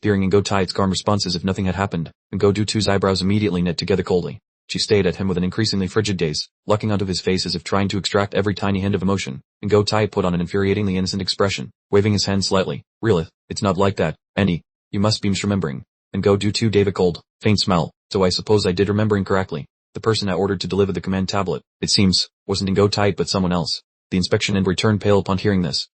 Hearing Ngo Tai's calm response as if nothing had happened, Ngo Du-tu's eyebrows immediately knit together coldly. She stayed at him with an increasingly frigid gaze, locking onto his face as if trying to extract every tiny hint of emotion. Ngo Tai put on an infuriatingly innocent expression, waving his hand slightly. Really, it's not like that, Annie. You must be misremembering. Ngo Du-tu gave a cold, faint smile. So I suppose I did remember incorrectly. The person I ordered to deliver the command tablet, it seems, wasn't Ngo Tai but someone else. The inspection envoy turned pale upon hearing this.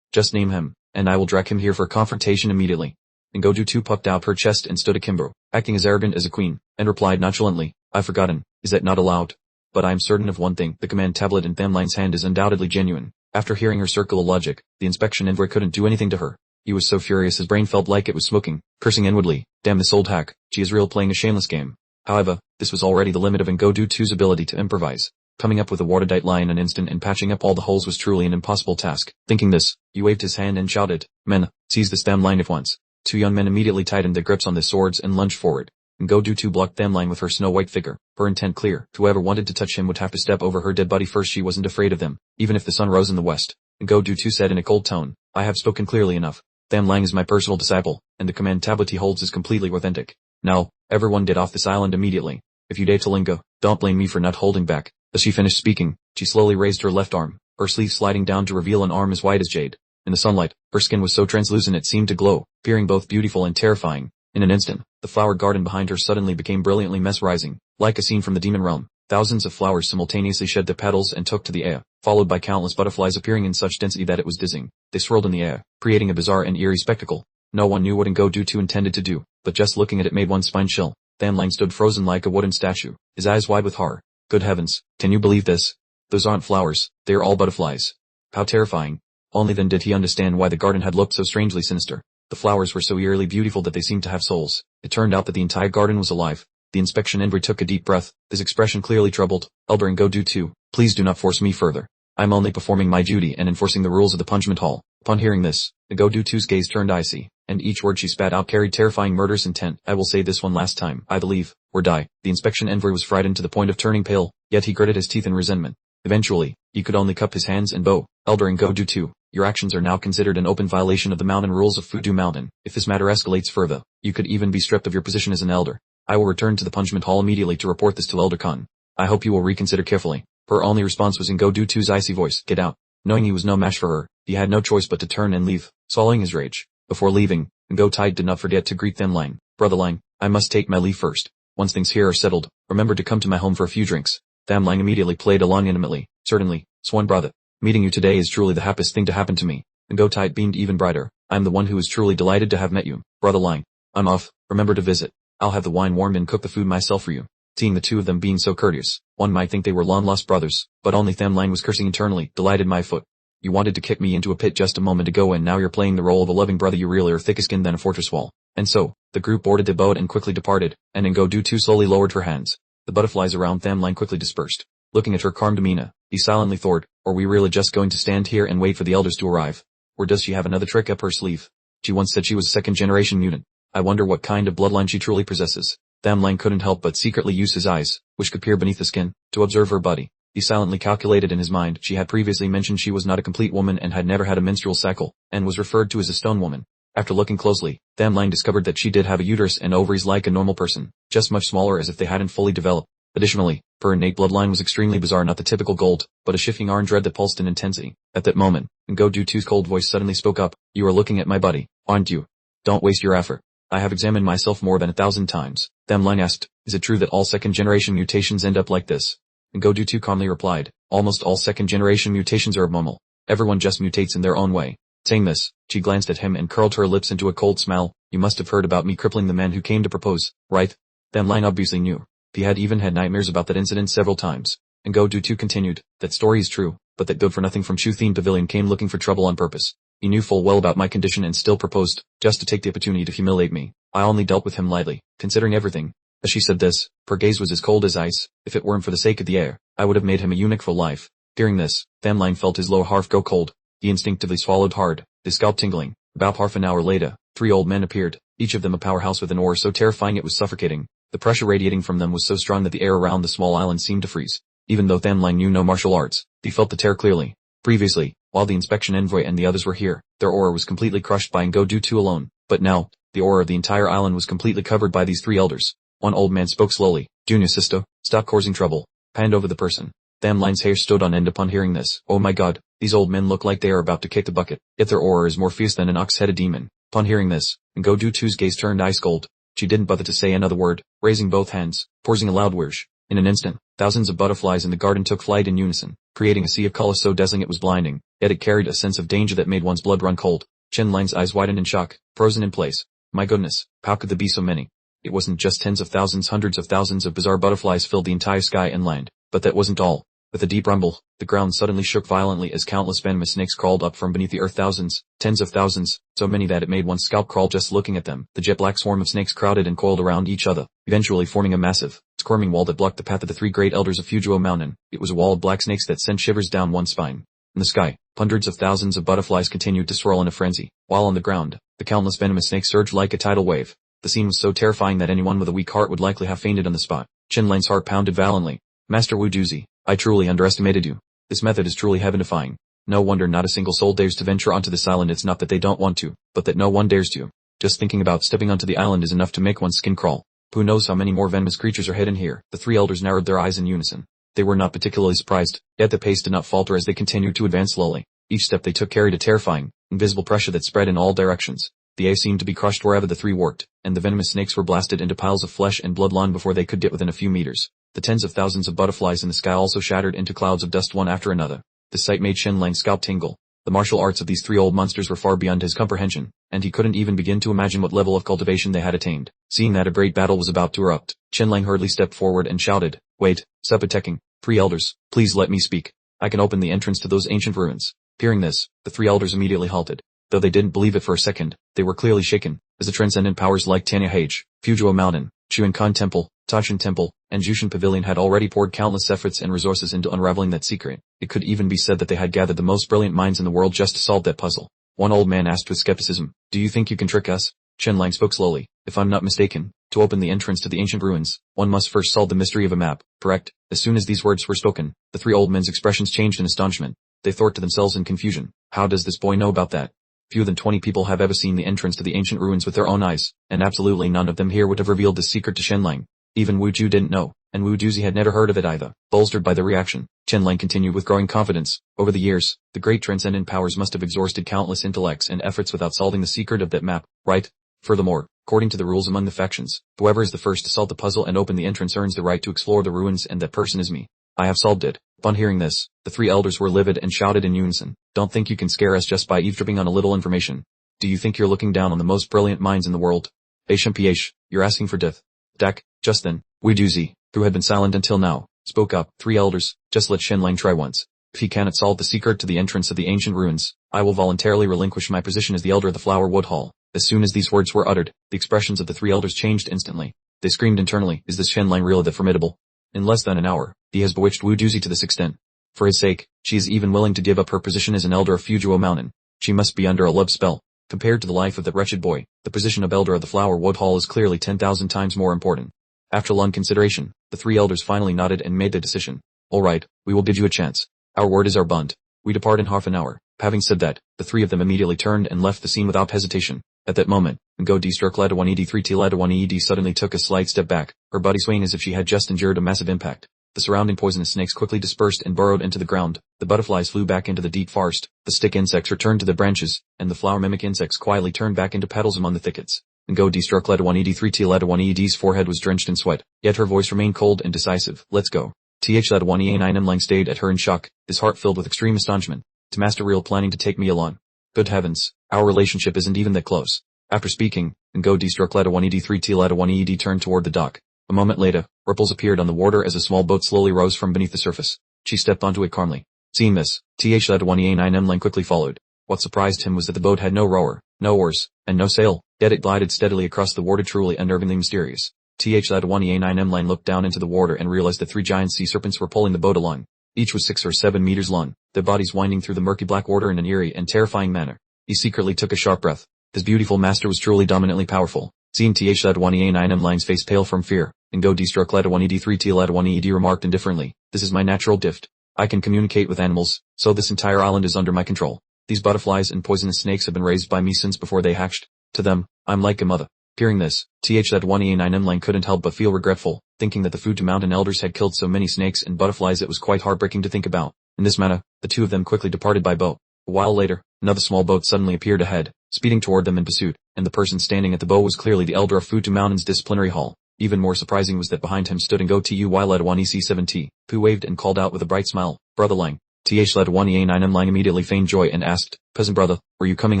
Just name him, and I will drag him here for a confrontation immediately. Ngo Du-tu puffed out her chest and stood akimbo, acting as arrogant as a queen, and replied nonchalantly, I've forgotten, is that not allowed? But I am certain of one thing, the command tablet in Thamline's hand is undoubtedly genuine. After hearing her circle of logic, the inspection envoy couldn't do anything to her. He was so furious his brain felt like it was smoking, cursing inwardly, damn this old hack, she is real playing a shameless game. However, this was already the limit of Ngo Du-tu's ability to improvise. Coming up with a watertight lie in an instant and patching up all the holes was truly an impossible task. Thinking this, he waved his hand and shouted, Men, seize this Thamline at once. Two young men immediately tightened their grips on their swords and lunged forward. Ngo Du-tu blocked Thamline with her snow-white figure, her intent clear. Whoever wanted to touch him would have to step over her dead body first. She wasn't afraid of them, even if the sun rose in the west. Ngo Du-tu said in a cold tone, I have spoken clearly enough. Thamline is my personal disciple, and the command tablet he holds is completely authentic. Now, everyone get off this island immediately. If you dare to linger, don't blame me for not holding back. As she finished speaking, she slowly raised her left arm, her sleeve sliding down to reveal an arm as white as jade. In the sunlight, her skin was so translucent it seemed to glow, appearing both beautiful and terrifying. In an instant, the flower garden behind her suddenly became brilliantly mesmerizing, like a scene from the demon realm. Thousands of flowers simultaneously shed their petals and took to the air, followed by countless butterflies appearing in such density that it was dizzying. They swirled in the air, creating a bizarre and eerie spectacle. No one knew what Ngo Du-tu intended to do, but just looking at it made one's spine chill. Thamline stood frozen like a wooden statue, his eyes wide with horror. Good heavens, can you believe this? Those aren't flowers, they are all butterflies. How terrifying. Only then did he understand why the garden had looked so strangely sinister. The flowers were so eerily beautiful that they seemed to have souls. It turned out that the entire garden was alive. The inspection envoy took a deep breath, his expression clearly troubled. Elder Ngo Du-tu, please do not force me further. I'm only performing my duty and enforcing the rules of the punishment hall. Upon hearing this, Ngo Du-tu's gaze turned icy, and each word she spat out carried terrifying murderous intent. I will say this one last time, I believe, or die. The inspection envoy was frightened to the point of turning pale, yet he gritted his teeth in resentment. Eventually, he could only cup his hands and bow. Elder Ngo Du-tu, your actions are now considered an open violation of the mountain rules of Fudu Mountain. If this matter escalates further, you could even be stripped of your position as an elder. I will return to the punishment hall immediately to report this to Elder Khan. I hope you will reconsider carefully. Her only response was in Ngo Du-tu's icy voice, get out. Knowing he was no match for her, he had no choice but to turn and leave, swallowing his rage. Before leaving, Ngo Tai did not forget to greet Thamline. Brotherline, I must take my leave first. Once things here are settled, remember to come to my home for a few drinks. Thamline immediately played along intimately. Certainly, Swan brother. Meeting you today is truly the happiest thing to happen to me. Ngo Tai beamed even brighter. I'm the one who is truly delighted to have met you. Brotherline, I'm off. Remember to visit. I'll have the wine warmed and cook the food myself for you. Seeing the two of them being so courteous, one might think they were long-lost brothers, but only Thamline was cursing internally, delighted my foot. You wanted to kick me into a pit just a moment ago and now you're playing the role of a loving brother. You really are thicker-skinned than a fortress wall. And so, the group boarded the boat and quickly departed, and Ngo Du-tu slowly lowered her hands. The butterflies around Thamline quickly dispersed. Looking at her calm demeanor, he silently thought, are we really just going to stand here and wait for the elders to arrive? Or does she have another trick up her sleeve? She once said she was a second-generation mutant. I wonder what kind of bloodline she truly possesses. Thamline couldn't help but secretly use his eyes, which could peer beneath the skin, to observe her body. He silently calculated in his mind she had previously mentioned she was not a complete woman and had never had a menstrual cycle, and was referred to as a stone woman. After looking closely, Thamline discovered that she did have a uterus and ovaries like a normal person, just much smaller as if they hadn't fully developed. Additionally, her innate bloodline was extremely bizarre, not the typical gold, but a shifting orange red that pulsed in intensity. At that moment, Ngo Du-tu's cold voice suddenly spoke up, you are looking at my body, aren't you? Don't waste your effort. I have examined myself more than 1,000 times. Thamline asked, is it true that all second-generation mutations end up like this? Ngo Du-tu calmly replied, almost all second-generation mutations are abnormal. Everyone just mutates in their own way. Saying this, she glanced at him and curled her lips into a cold smile. You must have heard about me crippling the man who came to propose, right? Thamline obviously knew. He had even had nightmares about that incident several times. Ngo Du-tu continued, that story is true, but that good-for-nothing from Chu-Thien Pavilion came looking for trouble on purpose. He knew full well about my condition and still proposed, just to take the opportunity to humiliate me. I only dealt with him lightly, considering everything. As she said this, her gaze was as cold as ice. If it weren't for the sake of the air, I would have made him a eunuch for life. Hearing this, Thamline felt his lower half go cold. He instinctively swallowed hard, his scalp tingling. About half an hour later, 3 old men appeared, each of them a powerhouse with an aura so terrifying it was suffocating. The pressure radiating from them was so strong that the air around the small island seemed to freeze. Even though Thamline knew no martial arts, he felt the terror clearly. Previously, while the inspection envoy and the others were here, their aura was completely crushed by Ngo Du-tu alone. But now, The aura of the entire island was completely covered by these three elders. One old man spoke slowly. Junior sister, stop causing trouble. Hand over the person. Tham Line's hair stood on end upon hearing this. Oh my god, these old men look like they are about to kick the bucket. Yet their aura is more fierce than an ox-headed demon. Upon hearing this, Ngo Du-Tu's gaze turned ice cold. She didn't bother to say another word, raising both hands, pausing a loud whoosh. In an instant, thousands of butterflies in the garden took flight in unison, creating a sea of color so dazzling it was blinding, yet it carried a sense of danger that made one's blood run cold. Chen Lang's eyes widened in shock, frozen in place. My goodness, how could there be so many? It wasn't just tens of thousands, hundreds of thousands of bizarre butterflies filled the entire sky and land. But that wasn't all. With a deep rumble, the ground suddenly shook violently as countless venomous snakes crawled up from beneath the earth. Thousands, tens of thousands, so many that it made one's scalp crawl just looking at them. The jet black swarm of snakes crowded and coiled around each other, eventually forming a massive, squirming wall that blocked the path of the three great elders of Fujiu Mountain. It was a wall of black snakes that sent shivers down one's spine. In the sky, hundreds of thousands of butterflies continued to swirl in a frenzy, while on the ground, the countless venomous snakes surged like a tidal wave. The scene was so terrifying that anyone with a weak heart would likely have fainted on the spot. Chen Lang's heart pounded violently. Master Wu Juzi, I truly underestimated you. This method is truly heaven-defying. No wonder not a single soul dares to venture onto this island. It's not that they don't want to, but that no one dares to. Just thinking about stepping onto the island is enough to make one's skin crawl. Who knows how many more venomous creatures are hidden here? The three elders narrowed their eyes in unison. They were not particularly surprised, yet the pace did not falter as they continued to advance slowly. Each step they took carried a terrifying, invisible pressure that spread in all directions. The air seemed to be crushed wherever the three worked, and the venomous snakes were blasted into piles of flesh and blood long before they could get within a few meters. The tens of thousands of butterflies in the sky also shattered into clouds of dust one after another. The sight made Chen Lang's scalp tingle. The martial arts of these three old monsters were far beyond his comprehension, and he couldn't even begin to imagine what level of cultivation they had attained. Seeing that a great battle was about to erupt, Chen Lang hurriedly stepped forward and shouted, Wait, stop attacking. Three elders, please let me speak. I can open the entrance to those ancient ruins. Hearing this, the three elders immediately halted. Though they didn't believe it for a second, they were clearly shaken, as the transcendent powers like Tanya Hage, Fujiu Mountain, Chuan Khan Temple, Taishan Temple, and Jushin Pavilion had already poured countless efforts and resources into unraveling that secret. It could even be said that they had gathered the most brilliant minds in the world just to solve that puzzle. One old man asked with skepticism, Do you think you can trick us? Chen Lang spoke slowly. If I'm not mistaken, to open the entrance to the ancient ruins, one must first solve the mystery of a map, correct? As soon as these words were spoken, the three old men's expressions changed in astonishment. They thought to themselves in confusion, how does this boy know about that? Fewer than 20 people have ever seen the entrance to the ancient ruins with their own eyes, and absolutely none of them here would have revealed this secret to Chen Lang. Even Wu Ju didn't know, and Wu Juzi had never heard of it either. Bolstered by the reaction, Chen Lang continued with growing confidence. Over the years, the great transcendent powers must have exhausted countless intellects and efforts without solving the secret of that map, right? Furthermore, according to the rules among the factions, whoever is the first to solve the puzzle and open the entrance earns the right to explore the ruins, and that person is me. I have solved it. Upon hearing this, the three elders were livid and shouted in unison, Don't think you can scare us just by eavesdropping on a little information. Do you think you're looking down on the most brilliant minds in the world? HMPH, you're asking for death. Dak, just then, Wu Duzi, who had been silent until now, spoke up. Three elders, just let Chen Lang try once. If he cannot solve the secret to the entrance of the ancient ruins, I will voluntarily relinquish my position as the elder of the Flower Wood Hall. As soon as these words were uttered, the expressions of the three elders changed instantly. They screamed internally, Is this Chen Lang really that formidable? In less than an hour, he has bewitched Wu Duzi to this extent. For his sake, she is even willing to give up her position as an elder of Fujiu Mountain. She must be under a love spell. Compared to the life of that wretched boy, the position of elder of the Flower Wood Hall is clearly 10,000 times more important. After long consideration, the three elders finally nodded and made their decision. All right, we will give you a chance. Our word is our bond. We depart in half an hour. Having said that, the three of them immediately turned and left the scene without hesitation. At that moment, Ngo D-stroke ladder 1ED3T ladder 1ED suddenly took a slight step back, her body swaying as if she had just endured a massive impact. The surrounding poisonous snakes quickly dispersed and burrowed into the ground. The butterflies flew back into the deep forest. The stick insects returned to their branches, and the flower mimic insects quietly turned back into petals among the thickets. Ngo D-stroke ladder 1ED3T ladder 1ED's forehead was drenched in sweat, yet her voice remained cold and decisive. Let's go. TH ladder 1EA9M Lang stayed at her in shock, his heart filled with extreme astonishment. To Master Real planning to take me along. Good heavens, our relationship isn't even that close. After speaking, Ngo D-stroke ladder 1ED3T ladder 1ED turned toward the dock. A moment later, ripples appeared on the water as a small boat slowly rose from beneath the surface. She stepped onto it calmly. Seeing this, TH ladder 1EA9M Lang quickly followed. What surprised him was that the boat had no rower, no oars, and no sail, yet it glided steadily across the water, truly unnervingly mysterious. TH ladder 1EA9M Lang looked down into the water and realized that three giant sea serpents were pulling the boat along. Each was 6 or 7 meters long, their bodies winding through the murky black water in an eerie and terrifying manner. He secretly took a sharp breath. His beautiful master was truly dominantly powerful. Seeing TH ladder 1EA9M Lang's face pale from fear, Ngo D-stroke ladder 1ED3T ladder 1ED remarked indifferently, This is my natural gift. I can communicate with animals, so this entire island is under my control. These butterflies and poisonous snakes have been raised by me since before they hatched. To them, I'm like a mother. Hearing this, Th1E9M Lang couldn't help but feel regretful, thinking that the Futu Mountain elders had killed so many snakes and butterflies it was quite heartbreaking to think about. In this manner, the two of them quickly departed by boat. A while later, another small boat suddenly appeared ahead, speeding toward them in pursuit, and the person standing at the bow was clearly the elder of Futu Mountain's disciplinary hall. Even more surprising was that behind him stood Ngo Tu-Led-1EC7T, who waved and called out with a bright smile, "Brother Lang." Th-Led-1E9M Lang immediately feigned joy and asked, "Peasant brother, were you coming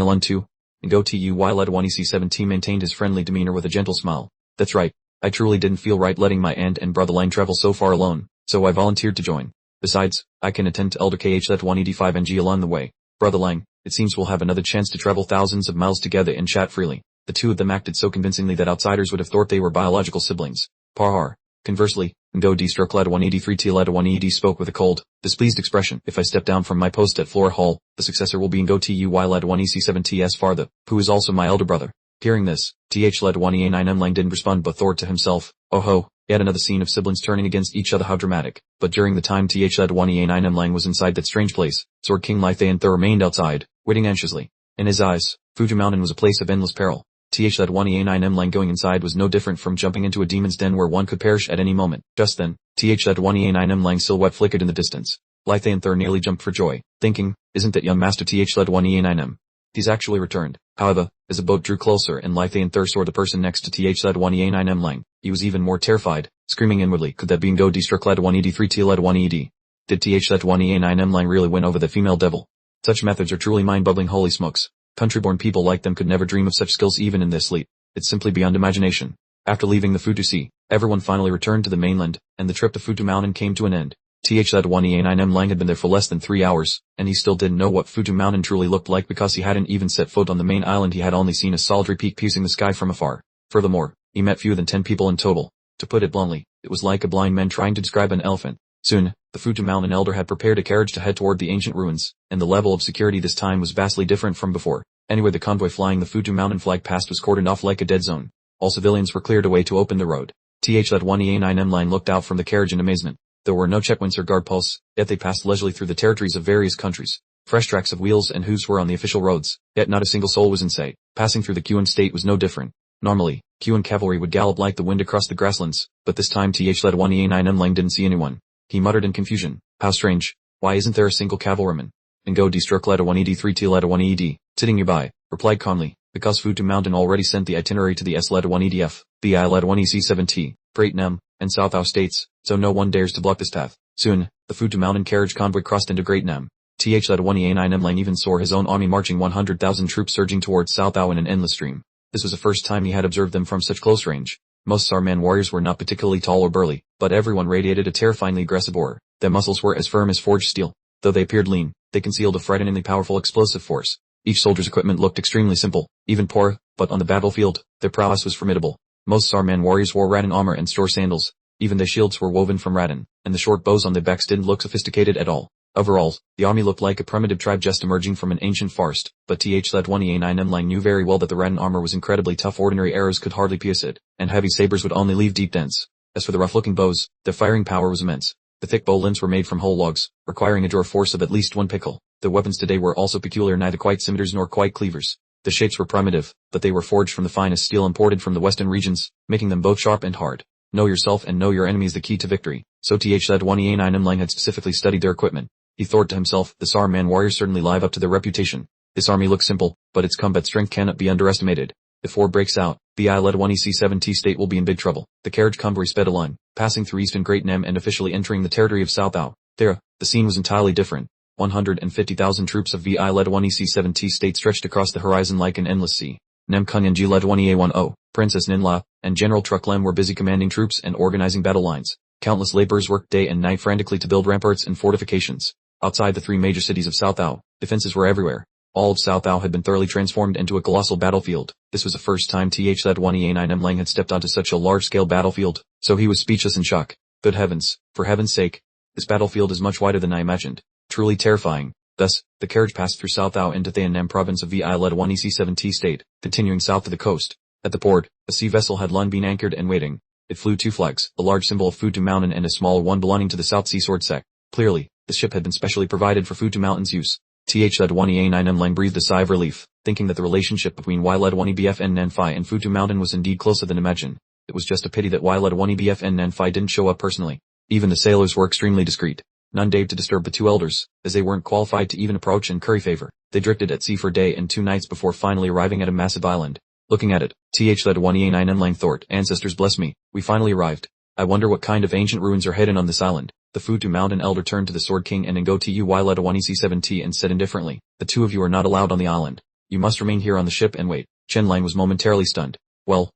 along too?" Ngo Tu-Led-1EC7T maintained his friendly demeanor with a gentle smile. "That's right. I truly didn't feel right letting my aunt and brother Lang travel so far alone, so I volunteered to join. Besides, I can attend to Elder KH-1ED5NG along the way. Brother Lang, it seems we'll have another chance to travel thousands of miles together and chat freely." The two of them acted so convincingly that outsiders would have thought they were biological siblings. Parhar. Conversely, Ngo D-Led-1ED3T-Led-1ED spoke with a cold, displeased expression. "If I step down from my post at Flora Hall, the successor will be Ngo Tu-Led-1EC7T's father, who is also my elder brother." Hearing this, Th-Led-1E9M Lang didn't respond but thought to himself, "Oh ho, yet another scene of siblings turning against each other, how dramatic." But during the time Th-Led-1E9M Lang was inside that strange place, Sword King Lithaean Thur remained outside, waiting anxiously. In his eyes, Futu Mountain was a place of endless peril. Th-Led-1E9M Lang going inside was no different from jumping into a demon's den where one could perish at any moment. Just then, Th-Led-1E9M Lang's silhouette flickered in the distance. Lithaean Thur nearly jumped for joy, thinking, "Isn't that young master Th-Led-1E9M? He's actually returned." However, as the boat drew closer and Lithaean Thur saw the person next to Th-Led-1E9M Lang, he was even more terrified, screaming inwardly, "Could that be Ngo D-Led-1ED3T-Led-1ED? Did Th-Led-1E9M Lang really win over the female devil?" Such methods are truly mind-boggling, holy smokes. Country-born people like them could never dream of such skills even in their sleep. It's simply beyond imagination. After leaving the Futu Sea, everyone finally returned to the mainland, and the trip to Futu Mountain came to an end. Th-Led-1E9M Lang had been there for less than 3 hours, and he still didn't know what Futu Mountain truly looked like because he hadn't even set foot on the main island. He had only seen a solitary peak piercing the sky from afar. Furthermore, he met fewer than 10 people in total. To put it bluntly, it was like a blind man trying to describe an elephant. Soon, the Futu Mountain elder had prepared a carriage to head toward the ancient ruins, and the level of security this time was vastly different from before. Anywhere the convoy flying the Futu Mountain flag passed was cordoned off like a dead zone. All civilians were cleared away to open the road. Th-Led-1E9M Lang looked out from the carriage in amazement. There were no checkpoints or guard posts, yet they passed leisurely through the territories of various countries. Fresh tracks of wheels and hooves were on the official roads, yet not a single soul was in sight. Passing through the Kyuan state was no different. Normally, Kyuan cavalry would gallop like the wind across the grasslands, but this time Th-Led-1E9M Lang didn't see anyone. He muttered in confusion, "How strange. Why isn't there a single cavalryman?" Ngo D-Led-1ED3T-Led-1ED, sitting nearby, replied calmly, "Because Futu Mountain already sent the itinerary to the S-Led-1EDF, BI-Led-1EC7T, Great Nem, and South Ao states, so no one dares to block this path." Soon, the Futu Mountain carriage convoy crossed into Great Nem. Th-Led-1E9M Lang even saw his own army marching 100,000 troops surging towards South Ao in an endless stream. This was the first time he had observed them from such close range. Most Sarman warriors were not particularly tall or burly, but everyone radiated a terrifyingly aggressive aura. Their muscles were as firm as forged steel. Though they appeared lean, they concealed a frighteningly powerful explosive force. Each soldier's equipment looked extremely simple, even poor, but on the battlefield, their prowess was formidable. Most Sarman warriors wore rattan armor and store sandals. Even their shields were woven from rattan, and the short bows on their backs didn't look sophisticated at all. Overall, the army looked like a primitive tribe just emerging from an ancient forest, but Th-Led-1E9M Lang knew very well that the rattan armor was incredibly tough. Ordinary arrows could hardly pierce it, and heavy sabers would only leave deep dents. As for the rough-looking bows, their firing power was immense. The thick bow limbs were made from whole logs, requiring a draw force of at least 1 pickle. The weapons today were also peculiar, neither quite scimitars nor quite cleavers. The shapes were primitive, but they were forged from the finest steel imported from the western regions, making them both sharp and hard. Know yourself and know your enemy is the key to victory. So Th-Led-1E9M Lang had specifically studied their equipment. He thought to himself, the Sarman warriors certainly live up to their reputation. This army looks simple, but its combat strength cannot be underestimated. If war breaks out, BI-Led-1EC7T state will be in big trouble. The carriage convoy sped along, passing through eastern Great Nem and officially entering the territory of South Ao. There, the scene was entirely different. 150,000 troops of VI-Led-1EC7T state stretched across the horizon like an endless sea. Nem Kun and G-Led-1EA10, Princess Ninla, and General Truck Lem were busy commanding troops and organizing battle lines. Countless laborers worked day and night frantically to build ramparts and fortifications. Outside the 3 major cities of South Ao, defenses were everywhere. All of South Ao had been thoroughly transformed into a colossal battlefield. This was the first time Th-Led-1E9M Lang had stepped onto such a large-scale battlefield, so he was speechless in shock. Good heavens, for heaven's sake, this battlefield is much wider than I imagined. Truly terrifying. Thus, the carriage passed through South Ao into Thayan Nam province of VI-Led-1EC7T state, continuing south to the coast. At the port, a sea vessel had long been anchored and waiting. It flew 2 flags, a large symbol of Futu Mountain and a smaller one belonging to the South Sea Sword sect. Clearly, the ship had been specially provided for Futu Mountain's use. That 1E9M Lang breathed a sigh of relief, thinking that the relationship between Y-1EBF and Nanfai and Futu Mountain was indeed closer than imagined. It was just a pity that Y-1EBF and Nanfai didn't show up personally. Even the sailors were extremely discreet. None dared to disturb the two elders, as they weren't qualified to even approach and curry favor. They drifted at sea for a day and 2 nights before finally arriving at a massive island. Looking at it, That 1E9M Lang thought, ancestors bless me, we finally arrived. I wonder what kind of ancient ruins are hidden on this island. The Futu Mountain elder turned to the Sword King and Ngotu Y-1EC7T and said indifferently, the two of you are not allowed on the island. You must remain here on the ship and wait. Chen Lang was momentarily stunned. Well,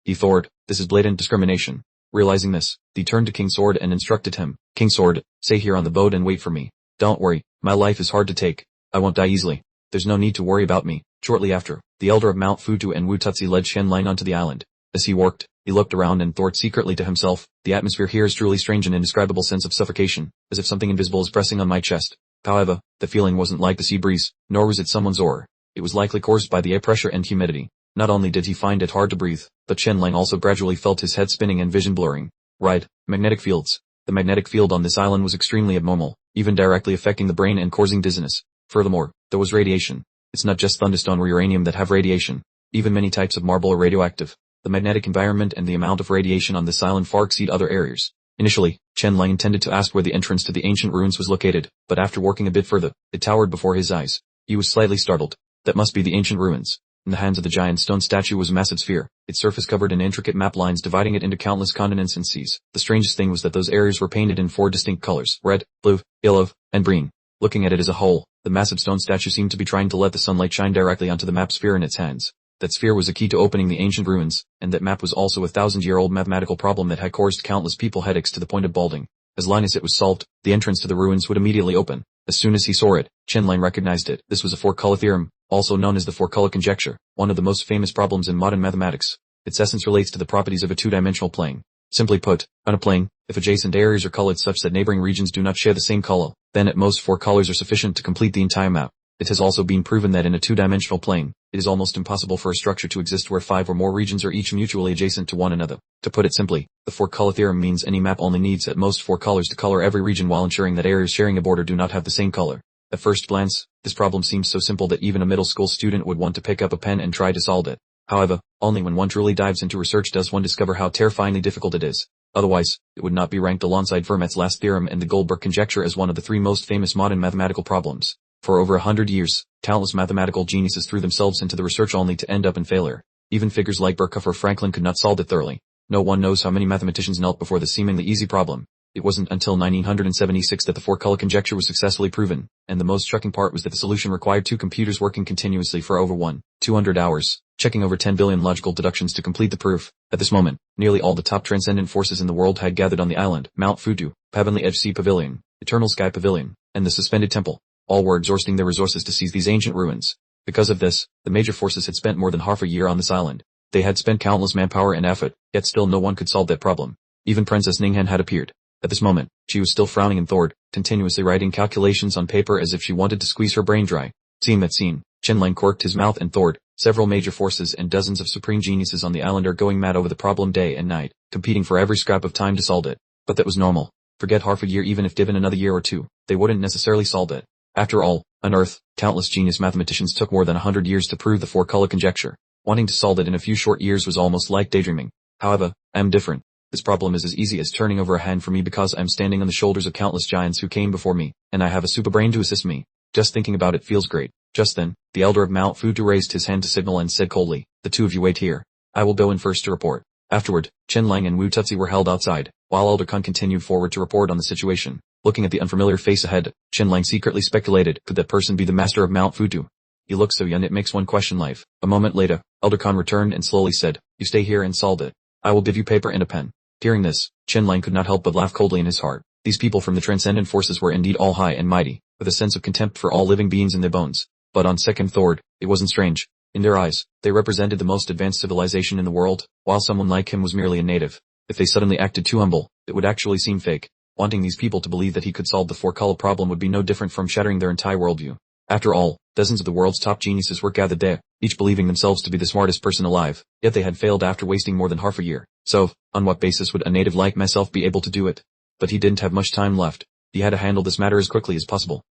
he thought, this is blatant discrimination. Realizing this, he turned to King Sword and instructed him, King Sword, stay here on the boat and wait for me. Don't worry, my life is hard to take. I won't die easily. There's no need to worry about me. Shortly after, the elder of Mount Futu and Wu Tutsi led Chen Lang onto the island. As he walked, he looked around and thought secretly to himself, the atmosphere here is truly strange, an indescribable sense of suffocation, as if something invisible is pressing on my chest. However, the feeling wasn't like the sea breeze, nor was it someone's aura. It was likely caused by the air pressure and humidity. Not only did he find it hard to breathe, but Chen Lang also gradually felt his head spinning and vision blurring. Right, magnetic fields. The magnetic field on this island was extremely abnormal, even directly affecting the brain and causing dizziness. Furthermore, there was radiation. It's not just thunderstone or uranium that have radiation. Even many types of marble are radioactive. The magnetic environment and the amount of radiation on this island far exceed other areas. Initially, Chen Lang intended to ask where the entrance to the ancient ruins was located, but after walking a bit further, it towered before his eyes. He was slightly startled. That must be the ancient ruins. In the hands of the giant stone statue was a massive sphere, its surface covered in intricate map lines dividing it into countless continents and seas. The strangest thing was that those areas were painted in 4 distinct colors: red, blue, yellow, and green. Looking at it as a whole, the massive stone statue seemed to be trying to let the sunlight shine directly onto the map sphere in its hands. That sphere was a key to opening the ancient ruins, and that map was also a 1,000-year-old mathematical problem that had caused countless people headaches to the point of balding. As long as it was solved, the entrance to the ruins would immediately open. As soon as he saw it, Chen Lang recognized it. This was a 4-color theorem, also known as the 4-color conjecture, one of the most famous problems in modern mathematics. Its essence relates to the properties of a 2-dimensional plane. Simply put, on a plane, if adjacent areas are colored such that neighboring regions do not share the same color, then at most 4 colors are sufficient to complete the entire map. It has also been proven that in a 2-dimensional plane, it is almost impossible for a structure to exist where 5 or more regions are each mutually adjacent to one another. To put it simply, the 4-color theorem means any map only needs at most 4 colors to color every region while ensuring that areas sharing a border do not have the same color. At first glance, this problem seems so simple that even a middle school student would want to pick up a pen and try to solve it. However, only when one truly dives into research does one discover how terrifyingly difficult it is. Otherwise, it would not be ranked alongside Fermat's last theorem and the Goldberg conjecture as one of the 3 most famous modern mathematical problems. For over 100 years, countless mathematical geniuses threw themselves into the research only to end up in failure. Even figures like Birkhoff or Franklin could not solve it thoroughly. No one knows how many mathematicians knelt before this seemingly easy problem. It wasn't until 1976 that the 4-color conjecture was successfully proven, and the most shocking part was that the solution required 2 computers working continuously for over 200 hours, checking over 10 billion logical deductions to complete the proof. At this moment, nearly all the top transcendent forces in the world had gathered on the island: Mount Futu, Heavenly Edge Sea Pavilion, Eternal Sky Pavilion, and the Suspended Temple. All were exhausting their resources to seize these ancient ruins. Because of this, the major forces had spent more than half a year on this island. They had spent countless manpower and effort, yet still no one could solve that problem. Even Princess Ninghen had appeared. At this moment, she was still frowning and thought, continuously writing calculations on paper as if she wanted to squeeze her brain dry. Seeing that scene, Chen Lang corked his mouth and thought, several major forces and dozens of supreme geniuses on the island are going mad over the problem day and night, competing for every scrap of time to solve it. But that was normal. Forget half a year. Even if given another year or 2, they wouldn't necessarily solve it. After all, on Earth, countless genius mathematicians took more than 100 years to prove the 4-color conjecture. Wanting to solve it in a few short years was almost like daydreaming. However, I'm different. This problem is as easy as turning over a hand for me because I'm standing on the shoulders of countless giants who came before me, and I have a super brain to assist me. Just thinking about it feels great. Just then, the elder of Mount Futu raised his hand to signal and said coldly, the 2 of you wait here. I will go in first to report. Afterward, Chen Lang and Wu Tutsi were held outside, while Elder Khan continued forward to report on the situation. Looking at the unfamiliar face ahead, Chen Lang secretly speculated, could that person be the master of Mount Futu? He looks so young it makes one question life. A moment later, Elder Khan returned and slowly said, you stay here and solve it. I will give you paper and a pen. Hearing this, Chen Lang could not help but laugh coldly in his heart. These people from the transcendent forces were indeed all high and mighty, with a sense of contempt for all living beings in their bones. But on second thought, it wasn't strange. In their eyes, they represented the most advanced civilization in the world, while someone like him was merely a native. If they suddenly acted too humble, it would actually seem fake. Wanting these people to believe that he could solve the 4-color problem would be no different from shattering their entire worldview. After all, dozens of the world's top geniuses were gathered there, each believing themselves to be the smartest person alive, yet they had failed after wasting more than half a year. So, on what basis would a native like myself be able to do it? But he didn't have much time left. He had to handle this matter as quickly as possible.